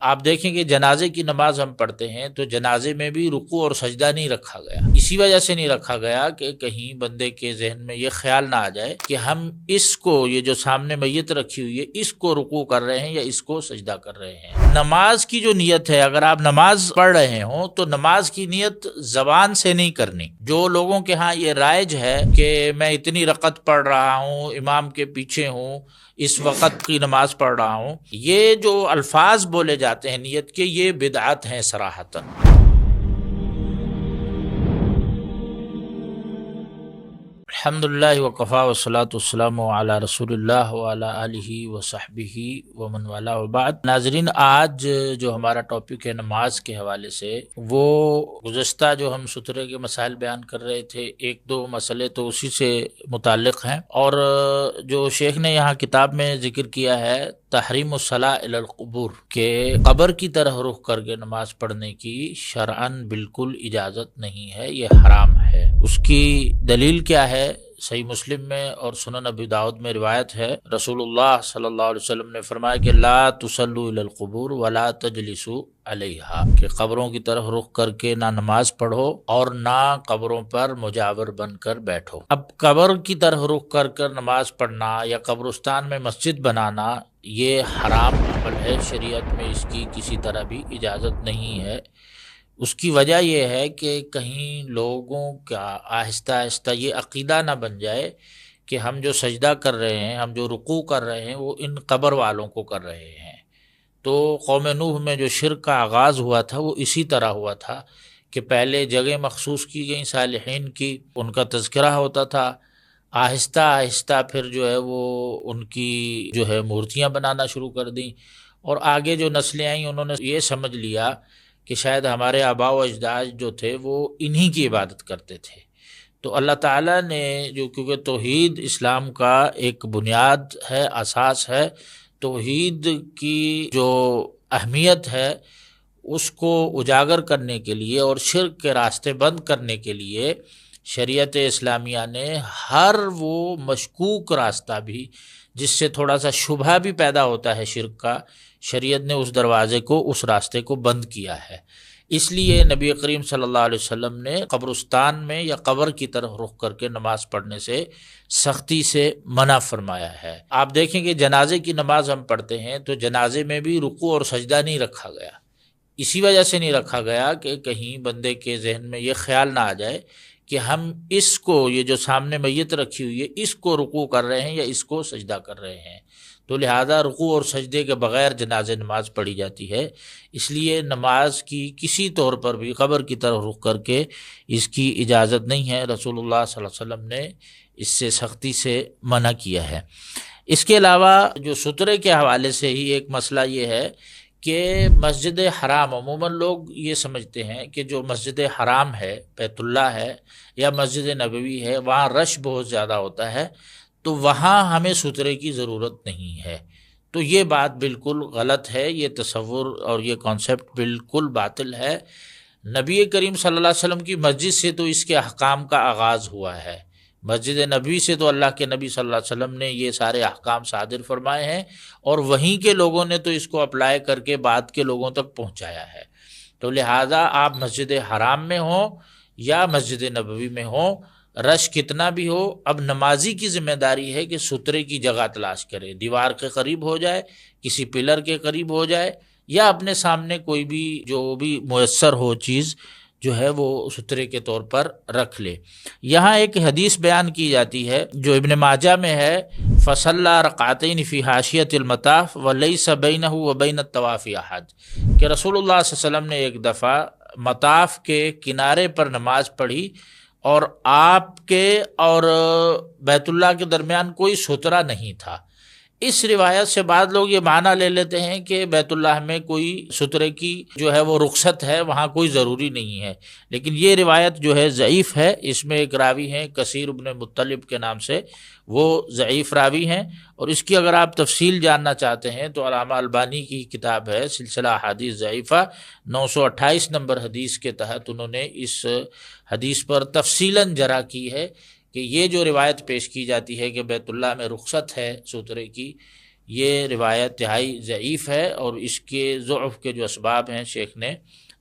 آپ دیکھیں کہ جنازے کی نماز ہم پڑھتے ہیں تو جنازے میں بھی رکوع اور سجدہ نہیں رکھا گیا، اسی وجہ سے نہیں رکھا گیا کہ کہیں بندے کے ذہن میں یہ خیال نہ آ جائے کہ ہم اس کو، یہ جو سامنے میت رکھی ہوئی ہے، اس کو رکوع کر رہے ہیں یا اس کو سجدہ کر رہے ہیں۔ نماز کی جو نیت ہے، اگر آپ نماز پڑھ رہے ہوں تو نماز کی نیت زبان سے نہیں کرنی۔ جو لوگوں کے ہاں یہ رائج ہے کہ میں اتنی رکعت پڑھ رہا ہوں، امام کے پیچھے ہوں، اس وقت کی نماز پڑھ رہا ہوں، یہ جو الفاظ بولے جاتے ہیں نیت کے، یہ بدعت ہیں صراحتاً۔ الحمدللہ وکفا والصلاۃ والسلام علی رسول اللہ وعلی آلہ وصحبہ ومن والہ وبعد۔ ناظرین، آج جو ہمارا ٹاپک ہے نماز کے حوالے سے، وہ گزشتہ جو ہم سترے کے مسائل بیان کر رہے تھے، ایک دو مسئلے تو اسی سے متعلق ہیں، اور جو شیخ نے یہاں کتاب میں ذکر کیا ہے تحریم الصلاۃ الی القبور، کہ قبر کی طرح رخ کر کے نماز پڑھنے کی شرعاً بالکل اجازت نہیں ہے، یہ حرام ہے۔ اس کی دلیل کیا ہے؟ صحیح مسلم میں اور سنن ابی داؤد میں روایت ہے، رسول اللہ صلی اللہ علیہ وسلم نے فرمایا کہ لا تصلوا الی القبور ولا تجلسوا علیہا، کہ قبروں کی طرف رخ کر کے نہ نماز پڑھو اور نہ قبروں پر مجاور بن کر بیٹھو۔ اب قبر کی طرف رخ کر کر نماز پڑھنا یا قبرستان میں مسجد بنانا یہ حرام عمل ہے، شریعت میں اس کی کسی طرح بھی اجازت نہیں ہے۔ اس کی وجہ یہ ہے کہ کہیں لوگوں کا آہستہ آہستہ یہ عقیدہ نہ بن جائے کہ ہم جو سجدہ کر رہے ہیں، ہم جو رکوع کر رہے ہیں، وہ ان قبر والوں کو کر رہے ہیں۔ تو قوم نوح میں جو شرک کا آغاز ہوا تھا وہ اسی طرح ہوا تھا کہ پہلے جگہ مخصوص کی گئیں صالحین کی، ان کا تذکرہ ہوتا تھا، آہستہ آہستہ پھر جو ہے وہ ان کی جو ہے مورتیاں بنانا شروع کر دیں، اور آگے جو نسلیں آئیں انہوں نے یہ سمجھ لیا کہ شاید ہمارے آباء و اجداد جو تھے وہ انہی کی عبادت کرتے تھے۔ تو اللہ تعالیٰ نے جو، کیونکہ توحید اسلام کا ایک بنیاد ہے، اساس ہے، توحید کی جو اہمیت ہے اس کو اجاگر کرنے کے لیے اور شرک کے راستے بند کرنے کے لیے شریعت اسلامیہ نے ہر وہ مشکوک راستہ بھی جس سے تھوڑا سا شبہ بھی پیدا ہوتا ہے شرک کا، شریعت نے اس دروازے کو، اس راستے کو بند کیا ہے۔ اس لیے نبی کریم صلی اللہ علیہ وسلم نے قبرستان میں یا قبر کی طرف رخ کر کے نماز پڑھنے سے سختی سے منع فرمایا ہے۔ آپ دیکھیں کہ جنازے کی نماز ہم پڑھتے ہیں تو جنازے میں بھی رکوع اور سجدہ نہیں رکھا گیا، اسی وجہ سے نہیں رکھا گیا کہ کہیں بندے کے ذہن میں یہ خیال نہ آ جائے کہ ہم اس کو، یہ جو سامنے میت رکھی ہوئی ہے، اس کو رکوع کر رہے ہیں یا اس کو سجدہ کر رہے ہیں۔ تو لہذا رکوع اور سجدے کے بغیر جنازے نماز پڑھی جاتی ہے، اس لیے نماز کی کسی طور پر بھی قبر کی طرف رخ کر کے اس کی اجازت نہیں ہے۔ رسول اللہ صلی اللہ علیہ وسلم نے اس سے سختی سے منع کیا ہے۔ اس کے علاوہ جو سترے کے حوالے سے ہی ایک مسئلہ یہ ہے کہ مسجد حرام، عموماً لوگ یہ سمجھتے ہیں کہ جو مسجد حرام ہے، بیت اللہ ہے یا مسجد نبوی ہے، وہاں رش بہت زیادہ ہوتا ہے تو وہاں ہمیں سترے کی ضرورت نہیں ہے۔ تو یہ بات بالکل غلط ہے، یہ تصور اور یہ کانسیپٹ بالکل باطل ہے۔ نبی کریم صلی اللہ علیہ وسلم کی مسجد سے تو اس کے احکام کا آغاز ہوا ہے، مسجد نبوی سے تو اللہ کے نبی صلی اللہ علیہ وسلم نے یہ سارے احکام صادر فرمائے ہیں، اور وہیں کے لوگوں نے تو اس کو اپلائی کر کے بعد کے لوگوں تک پہنچایا ہے۔ تو لہٰذا آپ مسجد حرام میں ہوں یا مسجد نبوی میں ہوں، رش کتنا بھی ہو، اب نمازی کی ذمہ داری ہے کہ سترے کی جگہ تلاش کرے، دیوار کے قریب ہو جائے، کسی پلر کے قریب ہو جائے، یا اپنے سامنے کوئی بھی جو بھی میسر ہو چیز جو ہے وہ سترے کے طور پر رکھ لے۔ یہاں ایک حدیث بیان کی جاتی ہے جو ابن ماجہ میں ہے، فصلی رکعتین فی حاشیۃ المطاف ولیس بینہ وبین الطواف احد، کہ رسول اللہ صلی اللہ علیہ وسلم نے ایک دفعہ مطاف کے کنارے پر نماز پڑھی اور آپ کے اور بیت اللہ کے درمیان کوئی سترہ نہیں تھا۔ اس روایت سے بعض لوگ یہ معنی لے لیتے ہیں کہ بیت اللہ میں کوئی سترے کی جو ہے وہ رخصت ہے، وہاں کوئی ضروری نہیں ہے، لیکن یہ روایت جو ہے ضعیف ہے۔ اس میں ایک راوی ہیں کثیر بن مطلب کے نام سے، وہ ضعیف راوی ہیں، اور اس کی اگر آپ تفصیل جاننا چاہتے ہیں تو علامہ البانی کی کتاب ہے سلسلہ احادیث ضعیفہ، 928 نمبر حدیث کے تحت انہوں نے اس حدیث پر تفصیلاً جرح کی ہے کہ یہ جو روایت پیش کی جاتی ہے کہ بیت اللہ میں رخصت ہے سترے کی، یہ روایت تہائی ضعیف ہے، اور اس کے ضعف کے جو اسباب ہیں شیخ نے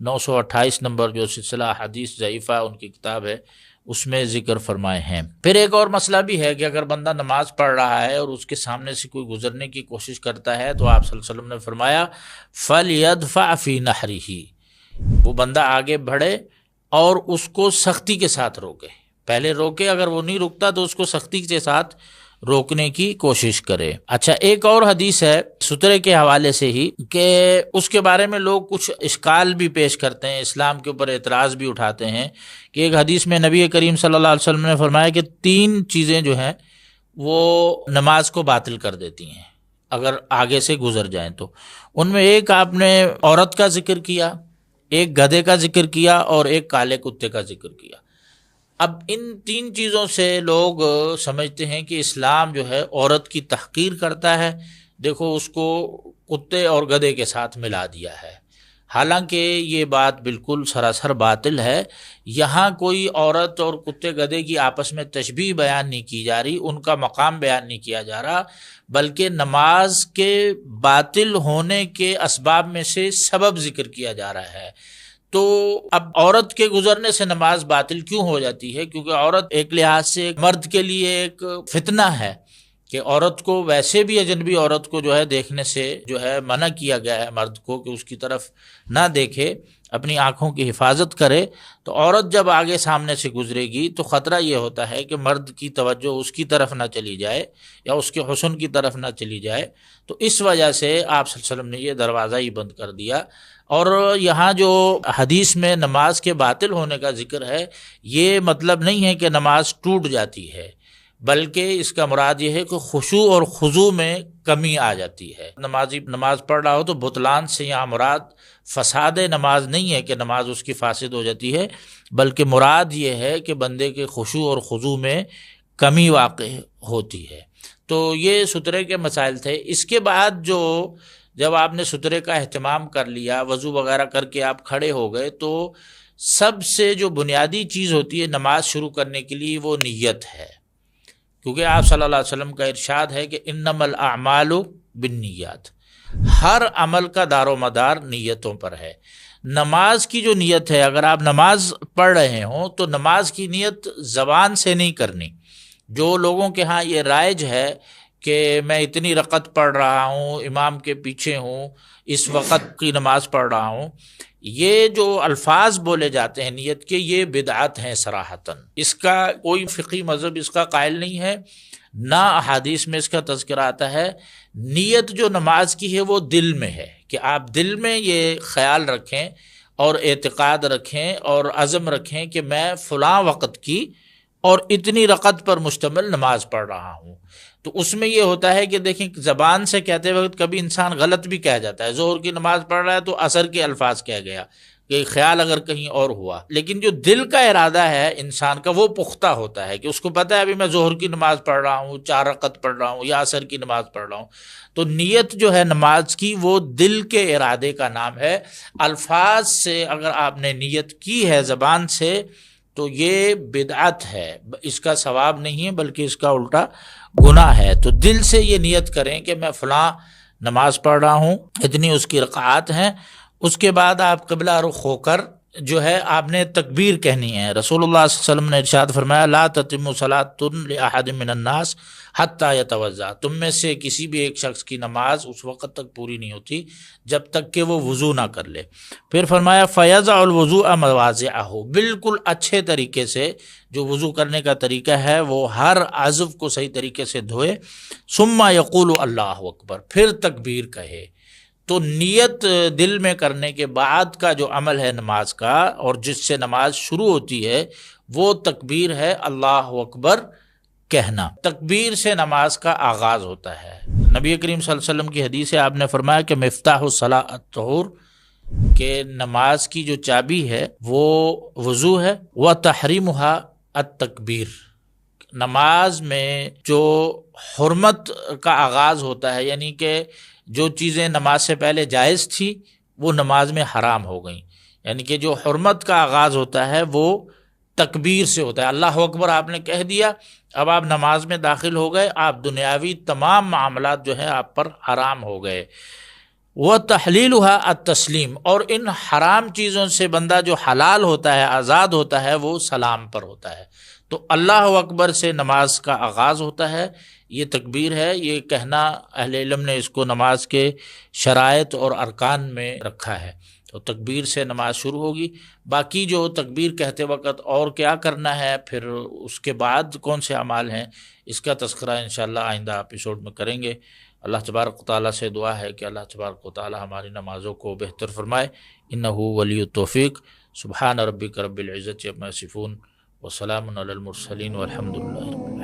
928 نمبر جو سلسلہ حدیث ضعیفہ ان کی کتاب ہے اس میں ذکر فرمائے ہیں۔ پھر ایک اور مسئلہ بھی ہے کہ اگر بندہ نماز پڑھ رہا ہے اور اس کے سامنے سے کوئی گزرنے کی کوشش کرتا ہے تو آپ صلی اللہ علیہ وسلم نے فرمایا فَلْيَدْفَعْ فِي نَحْرِهِ، وہ بندہ آگے بڑھے اور اس کو سختی کے ساتھ روکے، پہلے روکے، اگر وہ نہیں رکتا تو اس کو سختی کے ساتھ روکنے کی کوشش کرے۔ اچھا، ایک اور حدیث ہے سترے کے حوالے سے ہی کہ اس کے بارے میں لوگ کچھ اشکال بھی پیش کرتے ہیں، اسلام کے اوپر اعتراض بھی اٹھاتے ہیں کہ ایک حدیث میں نبی کریم صلی اللہ علیہ وسلم نے فرمایا کہ 3 چیزیں جو ہیں وہ نماز کو باطل کر دیتی ہیں اگر آگے سے گزر جائیں تو۔ ان میں ایک آپ نے عورت کا ذکر کیا، ایک گدھے کا ذکر کیا، اور ایک کالے کتے کا ذکر کیا۔ اب ان 3 چیزوں سے لوگ سمجھتے ہیں کہ اسلام جو ہے عورت کی تحقیر کرتا ہے، دیکھو اس کو کتے اور گدھے کے ساتھ ملا دیا ہے، حالانکہ یہ بات بالکل سراسر باطل ہے۔ یہاں کوئی عورت اور کتے گدھے کی آپس میں تشبیہ بیان نہیں کی جا رہی، ان کا مقام بیان نہیں کیا جا رہا، بلکہ نماز کے باطل ہونے کے اسباب میں سے سبب ذکر کیا جا رہا ہے۔ تو اب عورت کے گزرنے سے نماز باطل کیوں ہو جاتی ہے؟ کیونکہ عورت ایک لحاظ سے مرد کے لیے ایک فتنہ ہے کہ عورت کو ویسے بھی اجنبی عورت کو جو ہے دیکھنے سے جو ہے منع کیا گیا ہے مرد کو کہ اس کی طرف نہ دیکھے، اپنی آنکھوں کی حفاظت کرے۔ تو عورت جب آگے سامنے سے گزرے گی تو خطرہ یہ ہوتا ہے کہ مرد کی توجہ اس کی طرف نہ چلی جائے یا اس کے حسن کی طرف نہ چلی جائے، تو اس وجہ سے آپ صلی اللہ علیہ وسلم نے یہ دروازہ ہی بند کر دیا۔ اور یہاں جو حدیث میں نماز کے باطل ہونے کا ذکر ہے، یہ مطلب نہیں ہے کہ نماز ٹوٹ جاتی ہے، بلکہ اس کا مراد یہ ہے کہ خشوع اور خضوع میں کمی آ جاتی ہے۔ نمازی نماز پڑھ رہا ہو تو بطلان سے یہاں مراد فساد نماز نہیں ہے کہ نماز اس کی فاسد ہو جاتی ہے، بلکہ مراد یہ ہے کہ بندے کے خشوع اور خضوع میں کمی واقع ہوتی ہے۔ تو یہ سترے کے مسائل تھے۔ اس کے بعد جب آپ نے سترے کا اہتمام کر لیا، وضو وغیرہ کر کے آپ کھڑے ہو گئے، تو سب سے جو بنیادی چیز ہوتی ہے نماز شروع کرنے کے لیے وہ نیت ہے، کیونکہ آپ صلی اللہ علیہ وسلم کا ارشاد ہے کہ انما الاعمال بالنیات، ہر عمل کا دار و مدار نیتوں پر ہے۔ نماز کی جو نیت ہے، اگر آپ نماز پڑھ رہے ہوں تو نماز کی نیت زبان سے نہیں کرنی۔ جو لوگوں کے ہاں یہ رائج ہے کہ میں اتنی رکعت پڑھ رہا ہوں، امام کے پیچھے ہوں، اس وقت کی نماز پڑھ رہا ہوں، یہ جو الفاظ بولے جاتے ہیں نیت کے، یہ بدعت ہیں صراحتاً۔ اس کا کوئی فقہی مذہب اس کا قائل نہیں ہے، نہ احادیث میں اس کا تذکرہ آتا ہے۔ نیت جو نماز کی ہے وہ دل میں ہے، کہ آپ دل میں یہ خیال رکھیں اور اعتقاد رکھیں اور عزم رکھیں کہ میں فلاں وقت کی اور اتنی رکعت پر مشتمل نماز پڑھ رہا ہوں۔ تو اس میں یہ ہوتا ہے کہ دیکھیں زبان سے کہتے وقت کبھی انسان غلط بھی کہہ جاتا ہے، ظہر کی نماز پڑھ رہا ہے تو عصر کے الفاظ کہہ گیا کہ خیال اگر کہیں اور ہوا، لیکن جو دل کا ارادہ ہے انسان کا وہ پختہ ہوتا ہے کہ اس کو پتہ ہے ابھی میں ظہر کی نماز پڑھ رہا ہوں، 4 رکعت پڑھ رہا ہوں یا عصر کی نماز پڑھ رہا ہوں۔ تو نیت جو ہے نماز کی وہ دل کے ارادے کا نام ہے۔ الفاظ سے اگر آپ نے نیت کی ہے زبان سے تو یہ بدعت ہے، اس کا ثواب نہیں ہے بلکہ اس کا الٹا گناہ ہے۔ تو دل سے یہ نیت کریں کہ میں فلاں نماز پڑھ رہا ہوں، اتنی اس کی رکعات ہیں۔ اس کے بعد آپ قبلہ رخ ہو کر جو ہے آپ نے تکبیر کہنی ہے۔ رسول اللہ صلی اللہ علیہ وسلم نے ارشاد فرمایا لا تتم صلاۃ لأحد من الناس حتی یتوضا، تم میں سے کسی بھی ایک شخص کی نماز اس وقت تک پوری نہیں ہوتی جب تک کہ وہ وضو نہ کر لے۔ پھر فرمایا فیضع الوضوء مواضعہ، بالکل اچھے طریقے سے جو وضو کرنے کا طریقہ ہے وہ ہر عضو کو صحیح طریقے سے دھوئے، ثم یقول اللہ اکبر، پھر تکبیر کہے۔ تو نیت دل میں کرنے کے بعد کا جو عمل ہے نماز کا اور جس سے نماز شروع ہوتی ہے وہ تکبیر ہے، اللہ اکبر کہنا۔ تکبیر سے نماز کا آغاز ہوتا ہے۔ نبی کریم صلی اللہ علیہ وسلم کی حدیث ہے، آپ نے فرمایا کہ مفتاح الصلاۃ الطہور، کہ نماز کی جو چابی ہے وہ وضو ہے، وتحریمها التکبیر، نماز میں جو حرمت کا آغاز ہوتا ہے، یعنی کہ جو چیزیں نماز سے پہلے جائز تھی وہ نماز میں حرام ہو گئیں، یعنی کہ جو حرمت کا آغاز ہوتا ہے وہ تکبیر سے ہوتا ہے۔ اللہ اکبر آپ نے کہہ دیا، اب آپ نماز میں داخل ہو گئے، آپ دنیاوی تمام معاملات جو ہیں آپ پر حرام ہو گئے۔ وہ تحلیلها التسلیم، اور ان حرام چیزوں سے بندہ جو حلال ہوتا ہے، آزاد ہوتا ہے، وہ سلام پر ہوتا ہے۔ تو اللہ اکبر سے نماز کا آغاز ہوتا ہے، یہ تکبیر ہے، یہ کہنا اہل علم نے اس کو نماز کے شرائط اور ارکان میں رکھا ہے۔ تو تکبیر سے نماز شروع ہوگی۔ باقی جو تکبیر کہتے وقت اور کیا کرنا ہے، پھر اس کے بعد کون سے اعمال ہیں، اس کا تذکرہ انشاءاللہ آئندہ ایپیسوڈ میں کریں گے۔ اللہ تبارک و تعالیٰ سے دعا ہے کہ اللہ تبارک و تعالیٰ ہماری نمازوں کو بہتر فرمائے، انہ ولی التوفیق۔ سبحان ربک رب العزت عما یصفون وسلام علی المرسلین والحمد للہ۔